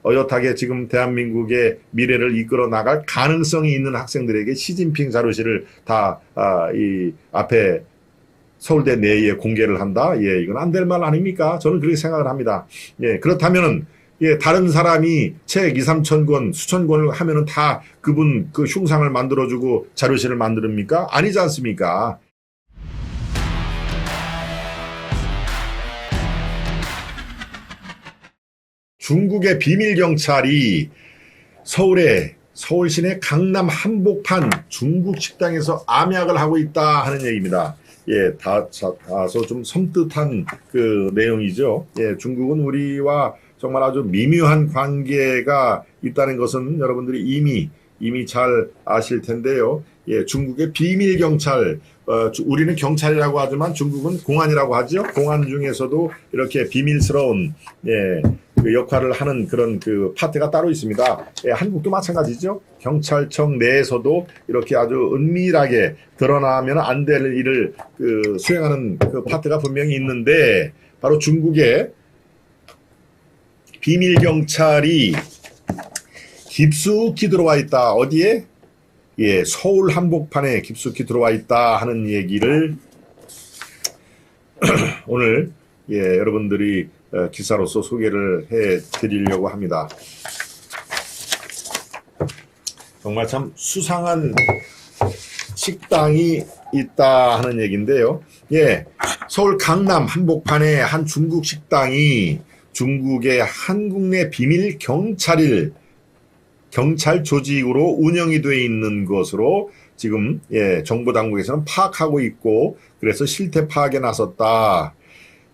어엿하게 지금 대한민국의 미래를 이끌어 나갈 가능성이 있는 학생들에게 시진핑 자료실을 다 이 앞에 서울대 내에 공개를 한다. 예, 이건 안 될 말 아닙니까? 저는 그렇게 생각을 합니다. 예, 그렇다면은 예, 다른 사람이 책 2, 3천 권, 수천 권을 하면은 다 그분 그 흉상을 만들어주고 자료실을 만듭니까? 아니지 않습니까? 중국의 비밀경찰이 서울 시내 강남 한복판 중국 식당에서 암약을 하고 있다 하는 얘기입니다. 예, 다소 좀 섬뜩한 그 내용이죠. 예, 중국은 우리와 정말 아주 미묘한 관계가 있다는 것은 여러분들이 이미 잘 아실 텐데요. 예, 중국의 비밀경찰, 우리는 경찰이라고 하지만 중국은 공안이라고 하죠. 공안 중에서도 이렇게 비밀스러운, 예, 그 역할을 하는 그런 그 파트가 따로 있습니다. 예, 한국도 마찬가지죠. 경찰청 내에서도 이렇게 아주 은밀하게 드러나면 안 될 일을 그 수행하는 그 파트가 분명히 있는데, 바로 중국의 비밀경찰이 깊숙이 들어와 있다. 어디에? 예, 서울 한복판에 깊숙이 들어와 있다 하는 얘기를 오늘 예, 여러분들이 기사로서 소개를 해 드리려고 합니다. 정말 참 수상한 식당이 있다 하는 얘기인데요. 예, 서울 강남 한복판에 한 중국 식당이 중국의 한국 내 비밀 경찰 조직으로 운영이 되어 있는 것으로 지금 예, 정부 당국에서는 파악하고 있고, 그래서 실태 파악에 나섰다.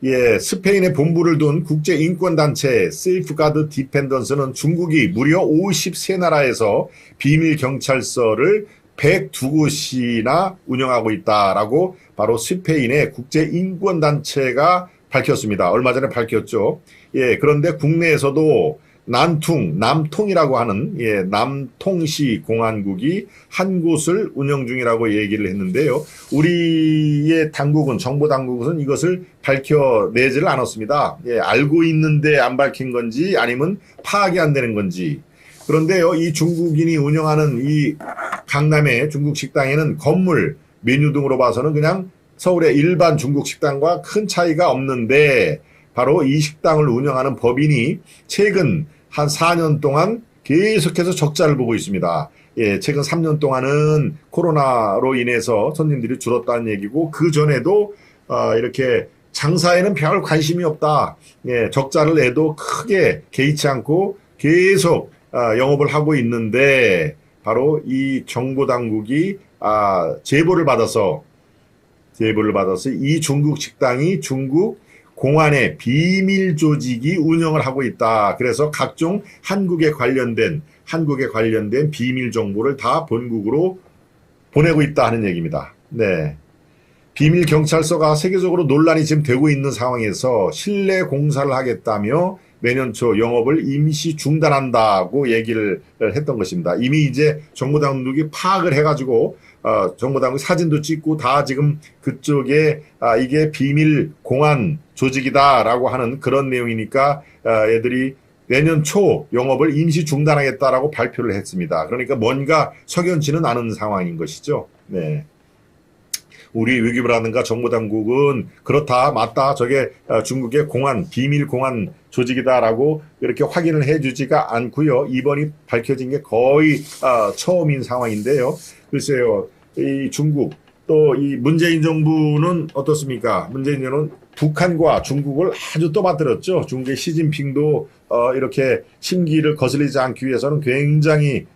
예, 스페인에 본부를 둔 국제 인권 단체 세이프가드 디펜던스는 중국이 무려 53나라에서 비밀 경찰서를 102곳이나 운영하고 있다라고 바로 스페인의 국제 인권 단체가 밝혔습니다. 얼마 전에 밝혔죠. 예, 그런데 국내에서도 남통이라고 하는 예, 남통시 공안국이 한 곳을 운영 중이라고 얘기를 했는데요. 우리의 당국은, 정부 당국은 이것을 밝혀내지를 않았습니다. 예, 알고 있는데 안 밝힌 건지 아니면 파악이 안 되는 건지. 그런데요, 이 중국인이 운영하는 이 강남의 중국 식당에는 건물, 메뉴 등으로 봐서는 그냥 서울의 일반 중국 식당과 큰 차이가 없는데, 바로 이 식당을 운영하는 법인이 최근 한 4년 동안 계속해서 적자를 보고 있습니다. 예, 최근 3년 동안은 코로나로 인해서 손님들이 줄었다는 얘기고, 그 전에도 이렇게 장사에는 별 관심이 없다. 예, 적자를 내도 크게 개의치 않고 계속 영업을 하고 있는데, 바로 이 정부 당국이 제보를 받아서 이 중국 식당이 중국 공안의 비밀 조직이 운영을 하고 있다. 그래서 각종 한국에 관련된 비밀 정보를 다 본국으로 보내고 있다 하는 얘기입니다. 네. 비밀 경찰서가 세계적으로 논란이 지금 되고 있는 상황에서 실내 공사를 하겠다며 내년 초 영업을 임시 중단한다고 얘기를 했던 것입니다. 이미 이제 정부 당국이 파악을 해가지고 정부 당국 사진도 찍고 다 지금 그쪽에 이게 비밀 공안 조직이다라고 하는 그런 내용이니까 애들이 내년 초 영업을 임시 중단하겠다라고 발표를 했습니다. 그러니까 뭔가 석연치는 않은 상황인 것이죠. 네. 우리 외교부라든가 정부 당국은 그렇다, 맞다, 저게 중국의 비밀 공안 조직이다라고 이렇게 확인을 해주지가 않고요. 이번이 밝혀진 게 거의 처음인 상황인데요. 글쎄요, 이 중국 또 이 문재인 정부는 어떻습니까? 문재인 정부는 북한과 중국을 아주 떠받들었죠. 중국의 시진핑도 이렇게 심기를 거슬리지 않기 위해서는 굉장히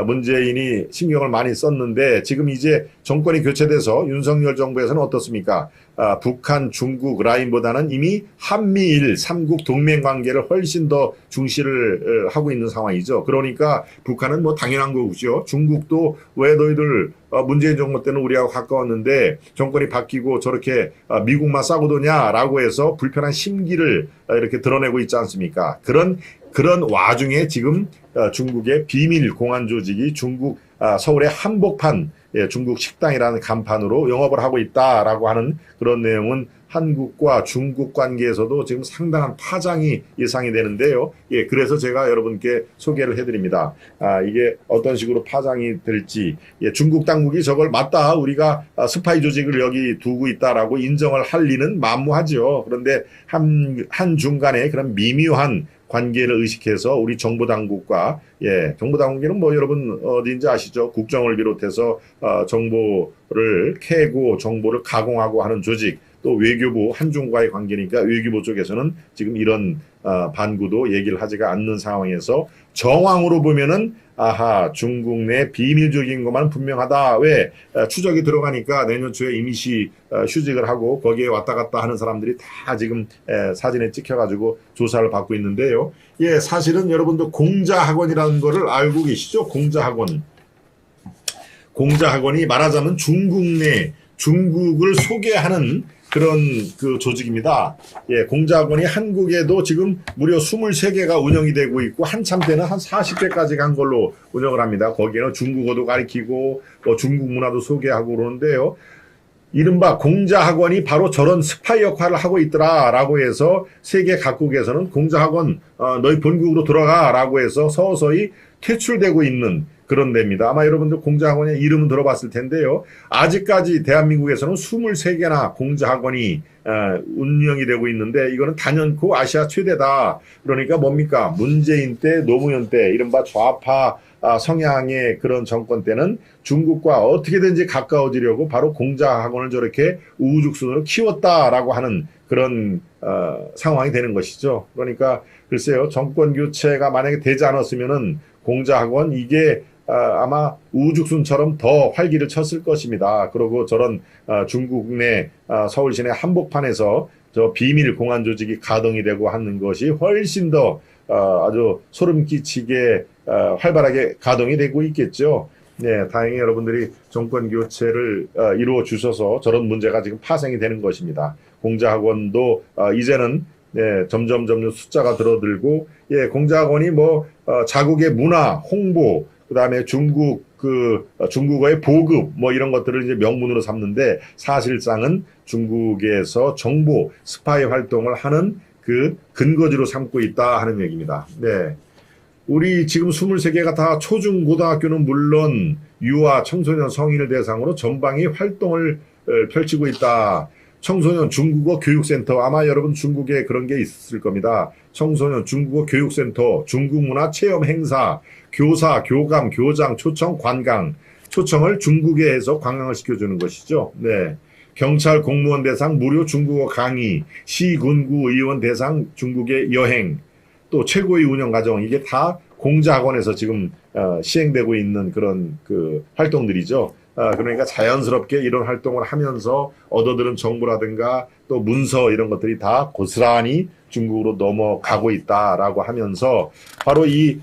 문재인이 신경을 많이 썼는데, 지금 이제 정권이 교체돼서 윤석열 정부에서는 어떻습니까? 북한, 중국 라인보다는 이미 한미일 3국 동맹 관계를 훨씬 더 중시를 하고 있는 상황이죠. 그러니까 북한은 뭐 당연한 거고요. 중국도 왜 너희들 문재인 정부 때는 우리하고 가까웠는데 정권이 바뀌고 저렇게 미국만 싸고 도냐라고 해서 불편한 심기를 이렇게 드러내고 있지 않습니까? 그런 와중에 지금 중국의 비밀 공안 조직이 중국 서울의 한복판 예, 중국 식당이라는 간판으로 영업을 하고 있다라고 하는 그런 내용은 한국과 중국 관계에서도 지금 상당한 파장이 예상이 되는데요. 예, 그래서 제가 여러분께 소개를 해드립니다. 이게 어떤 식으로 파장이 될지, 예, 중국 당국이 저걸 맞다, 우리가 스파이 조직을 여기 두고 있다라고 인정을 할 리는 만무하죠. 그런데 한 중간에 그런 미묘한 관계를 의식해서 우리 정부 당국과, 예, 정부 당국에는 뭐 여러분 어디인지 아시죠? 국정을 비롯해서 정보를 캐고 정보를 가공하고 하는 조직, 또 외교부 한중과의 관계니까 외교부 쪽에서는 지금 이런 반구도 얘기를 하지가 않는 상황에서 정황으로 보면은 아하, 중국 내 비밀적인 것만 분명하다. 왜? 추적이 들어가니까 내년 초에 임시 휴직을 하고 거기에 왔다 갔다 하는 사람들이 다 지금 사진에 찍혀가지고 조사를 받고 있는데요. 예, 사실은 여러분도 공자학원이라는 거를 알고 계시죠? 공자학원. 공자학원이 말하자면 중국 내 중국을 소개하는 그런 그 조직입니다. 예, 공자학원이 한국에도 지금 무려 23개가 운영이 되고 있고 한참 때는 한 40개까지 간 걸로 운영을 합니다. 거기에는 중국어도 가르치고 중국 문화도 소개하고 그러는데요. 이른바 공자학원이 바로 저런 스파이 역할을 하고 있더라라고 해서 세계 각국에서는 공자학원 너희 본국으로 돌아가라고 해서 서서히 퇴출되고 있는 그런 데입니다. 아마 여러분들 공자학원의 이름은 들어봤을 텐데요. 아직까지 대한민국에서는 23개나 공자학원이 운영이 되고 있는데 이거는 단연코 아시아 최대다. 그러니까 뭡니까? 문재인 때, 노무현 때 이른바 좌파 성향의 그런 정권 때는 중국과 어떻게든지 가까워지려고 바로 공자학원을 저렇게 우후죽순으로 키웠다라고 하는 그런 상황이 되는 것이죠. 그러니까 글쎄요, 정권 교체가 만약에 되지 않았으면은 공자학원 이게 아마 우후죽순처럼 더 활기를 쳤을 것입니다. 그리고 저런 중국 내 서울 시내 한복판에서 저 비밀 공안 조직이 가동이 되고 하는 것이 훨씬 더 아주 소름 끼치게 활발하게 가동이 되고 있겠죠. 네, 다행히 여러분들이 정권 교체를 이루어 주셔서 저런 문제가 지금 파생이 되는 것입니다. 공자학원도 이제는 네, 점점 숫자가 줄어들고, 예, 공자학원이 뭐 자국의 문화 홍보, 그다음에 중국어의 보급 뭐 이런 것들을 이제 명분으로 삼는데 사실상은 중국에서 정보 스파이 활동을 하는 그 근거지로 삼고 있다 하는 얘기입니다. 네. 우리 지금 23개가 다 초중고등학교는 물론 유아 청소년 성인을 대상으로 전방위 활동을 펼치고 있다. 청소년 중국어 교육센터, 아마 여러분 중국에 그런 게 있을 겁니다. 청소년 중국어 교육센터, 중국 문화 체험 행사, 교사, 교감, 교장, 초청, 관광. 초청을 중국에 해서 관광을 시켜주는 것이죠. 네. 경찰 공무원 대상 무료 중국어 강의, 시, 군, 구, 의원 대상 중국의 여행, 또 최고의 운영 과정, 이게 다 공자학원에서 지금 시행되고 있는 그런 그 활동들이죠. 그러니까 자연스럽게 이런 활동을 하면서 얻어들은 정보라든가 또 문서 이런 것들이 다 고스란히 중국으로 넘어가고 있다라고 하면서 바로 이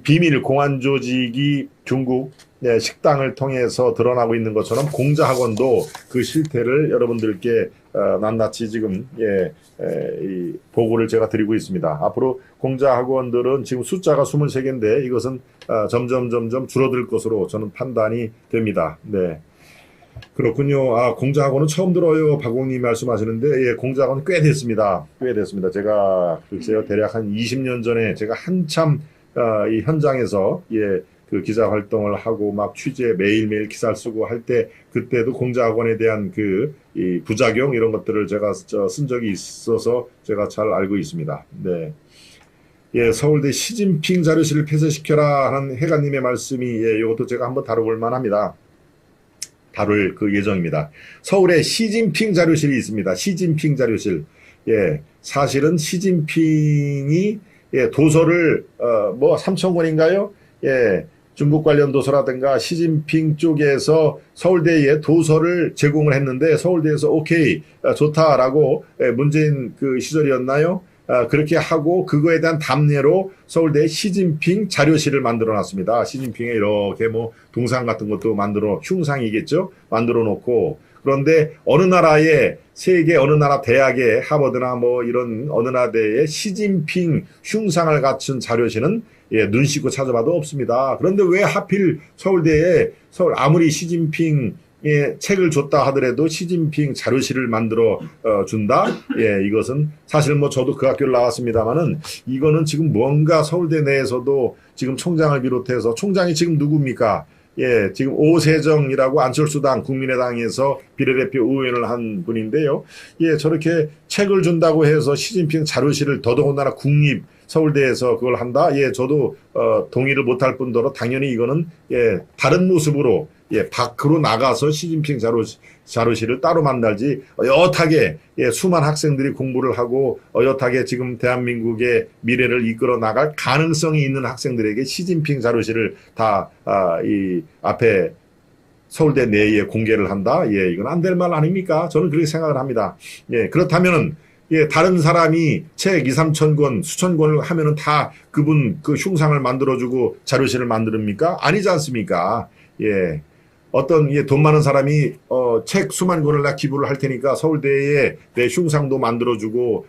비밀 공안 조직이 중국 식당을 통해서 드러나고 있는 것처럼 공자학원도 그 실태를 여러분들께 낱낱이 지금 이 보고를 제가 드리고 있습니다. 앞으로 공자학원들은 지금 숫자가 23개인데 이것은 점점 줄어들 것으로 저는 판단이 됩니다. 네. 그렇군요. 공자학원은 처음 들어요. 박홍님 말씀하시는데, 예, 공자학원은 꽤 됐습니다. 제가 글쎄요, 대략 한 20년 전에 제가 한참 이 현장에서 그 기자 활동을 하고 막 취재 매일매일 기사를 쓰고 할 때 그때도 공자학원에 대한 이 부작용 이런 것들을 제가 쓴 적이 있어서 제가 잘 알고 있습니다. 네. 예, 서울대 시진핑 자료실을 폐쇄시켜라 하는 해가님의 말씀이, 예, 이것도 제가 한번 다뤄볼 만합니다. 다룰 그 예정입니다. 서울에 시진핑 자료실이 있습니다. 시진핑 자료실. 예, 사실은 시진핑이 도서를 뭐 3,000권인가요? 예, 중국 관련 도서라든가 시진핑 쪽에서 서울대에 도서를 제공을 했는데 서울대에서 오케이, 좋다라고, 문재인 그 시절이었나요? 그렇게 하고 그거에 대한 답례로 서울대 시진핑 자료실을 만들어 놨습니다. 시진핑의 이렇게 뭐 동상 같은 것도 흉상이겠죠? 만들어 놓고 그런데 어느 나라의 세계 어느 나라 대학의 하버드나 뭐 이런 어느 나라대의 시진핑 흉상을 갖춘 자료실은 눈 씻고 찾아봐도 없습니다. 그런데 왜 하필 서울대에 아무리 시진핑 책을 줬다 하더라도 시진핑 자료실을 만들어 준다? 이것은 사실 뭐 저도 그 학교를 나왔습니다만은 이거는 지금 뭔가 서울대 내에서도 지금 총장을 비롯해서 총장이 지금 누굽니까? 지금 오세정이라고 안철수당 국민의당에서 비례대표 의원을 한 분인데요. 저렇게 책을 준다고 해서 시진핑 자료실을 더더군다나 국립 서울대에서 그걸 한다? 저도 동의를 못할 뿐더러 당연히 이거는 다른 모습으로 밖으로 나가서 시진핑 자료실을 따로 만들지 어엿하게 수많은 학생들이 공부를 하고 어엿하게 지금 대한민국의 미래를 이끌어 나갈 가능성이 있는 학생들에게 시진핑 자료실을 다 이 앞에 서울대 내에 공개를 한다? 이건 안 될 말 아닙니까? 저는 그렇게 생각을 합니다. 그렇다면은 다른 사람이 책 2, 3천 권, 수천 권을 하면은 다 그분 그 흉상을 만들어주고 자료실을 만듭니까? 아니지 않습니까? 어떤 돈 많은 사람이 책 수만 권을 나 기부를 할 테니까 서울대에 내 흉상도 만들어주고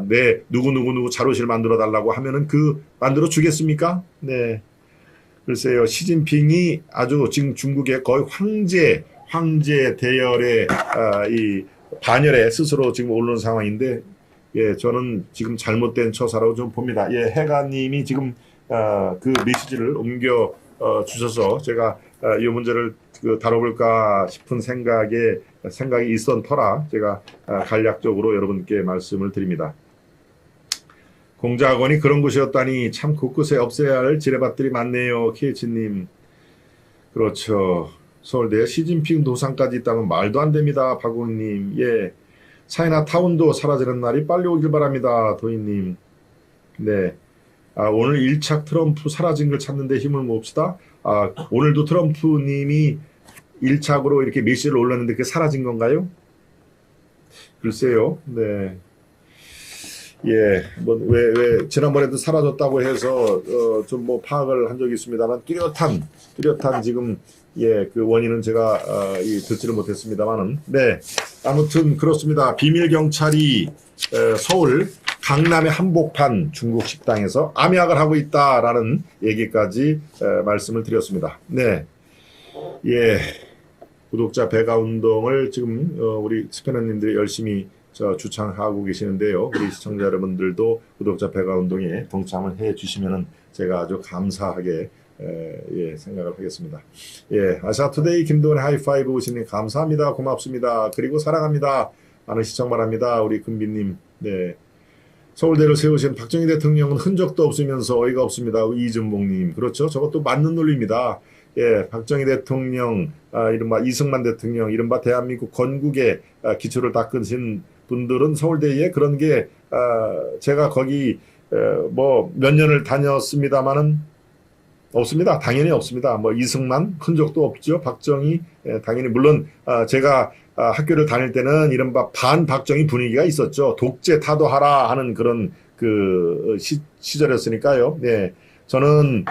내 누구 자료실 만들어 달라고 하면은 그 만들어 주겠습니까? 네. 글쎄요, 시진핑이 아주 지금 중국의 거의 황제 대열의 이 반열에 스스로 지금 오르는 상황인데, 저는 지금 잘못된 처사라고 좀 봅니다. 해가님이 지금 그 메시지를 옮겨 주셔서 제가 이 문제를 다뤄볼까 싶은 생각이 있었던 터라 제가 간략적으로 여러분께 말씀을 드립니다. 공자학원이 그런 곳이었다니 참 곳곳에 없애야 할 지뢰밭들이 많네요. KH님. 그렇죠. 서울대에 시진핑 도상까지 있다면 말도 안 됩니다. 박우님. 차이나타운도 사라지는 날이 빨리 오길 바랍니다. 도희님. 네. 오늘 1착 트럼프 사라진 걸 찾는데 힘을 모읍시다. 오늘도 트럼프님이 1착으로 이렇게 메시지를 올렸는데 그게 사라진 건가요? 글쎄요. 네. 왜 지난번에도 사라졌다고 해서 좀 뭐 파악을 한 적이 있습니다만 뚜렷한 지금 그 원인은 제가 듣지를 못했습니다만은 아무튼 그렇습니다. 비밀 경찰이 서울 강남의 한복판 중국 식당에서 암약을 하고 있다라는 얘기까지 말씀을 드렸습니다. 구독자 배가 운동을 지금 우리 스패너님들이 열심히 주창하고 계시는데요. 우리 시청자 여러분들도 구독자 배가 운동에 동참을 해 주시면은 제가 아주 감사하게 생각을 하겠습니다. 아시아투데이 김도원의 하이파이브 오시니 감사합니다. 고맙습니다. 그리고 사랑합니다. 많은 시청 바랍니다. 우리 금비님. 서울대를 세우신 박정희 대통령은 흔적도 없으면서 어이가 없습니다. 이준봉님. 그렇죠. 저것도 맞는 논리입니다. 박정희 대통령, 이른바 이승만 대통령, 이른바 대한민국 건국의 기초를 닦으신 분들은 서울대에 그런 게 제가 거기 뭐 몇 년을 다녔습니다마는 없습니다. 당연히 없습니다. 뭐 이승만 흔적도 없죠. 박정희 당연히 물론 제가 학교를 다닐 때는 이른바 반박정희 분위기가 있었죠. 독재 타도하라 하는 그런 그 시절이었으니까요. 저는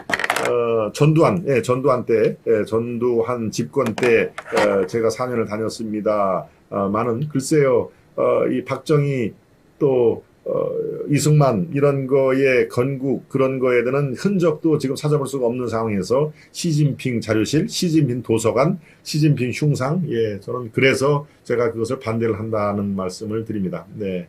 전두환 때 전두환 집권 때 제가 4년을 다녔습니다. 많은 글쎄요. 이 박정희 또 이승만 이런 거에 건국 그런 거에 대한 흔적도 지금 찾아볼 수가 없는 상황에서 시진핑 자료실, 시진핑 도서관, 시진핑 흉상 저는 그래서 제가 그것을 반대를 한다는 말씀을 드립니다. 네.